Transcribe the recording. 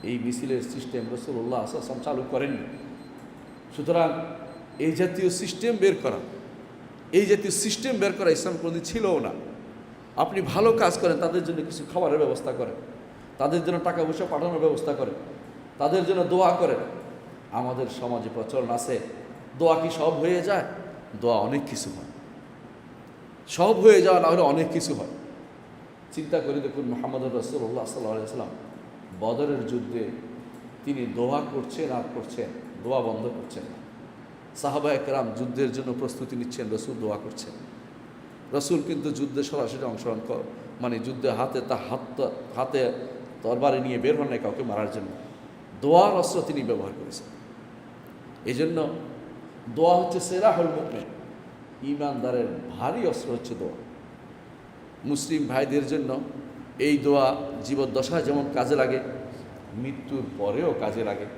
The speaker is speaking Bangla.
এই মিছিলের সিস্টেম রাসূলুল্লাহ সাল্লাল্লাহু আলাইহি ওয়াসাল্লাম চালু করেননি। সুতরাং এই জাতীয় সিস্টেম বের করা, এই জাতীয় সিস্টেম বের করা ইসলাম কোনোদিন ছিলও না। আপনি ভালো কাজ করেন, তাদের জন্য কিছু খাবারের ব্যবস্থা করেন, তাদের জন্য টাকা পয়সা পাঠানোর ব্যবস্থা করেন, তাদের জন্য দোয়া করেন। আমাদের সমাজে প্রচলন আছে, দোয়া কি সব হয়ে যায়? দোয়া অনেক কিছু হয়, সব হয়ে যাওয়া না হলে অনেক কিছু হয়। চিন্তা করে দেখুন, মুহাম্মদ রাসূলুল্লাহ সাল্লাল্লাহু আলাইহি ওয়াসাল্লাম বদরের যুদ্ধে তিনি দোয়া করছেন আর করছেন, দোয়া বন্ধ করছেন না। সাহাবায়ে কেরাম যুদ্ধের জন্য প্রস্তুতি নিচ্ছেন, রসুল দোয়া করছেন। রসুল কিন্তু যুদ্ধে সরাসরি অংশগ্রহণ মানে যুদ্ধে হাতে তরবারি নিয়ে বের হন নাই কাউকে মারার জন্য, দোয়ার অস্ত্র তিনি ব্যবহার করেছেন। এই জন্য দোয়া হচ্ছে সিলাহুল মুমিন, ঈমানদারের ভারী অস্ত্র হচ্ছে দোয়া। মুসলিম ভাইদের জন্য এই দোয়া জীবদ্দশায় যেমন কাজে লাগে, মৃত্যুর পরেও কাজে লাগে।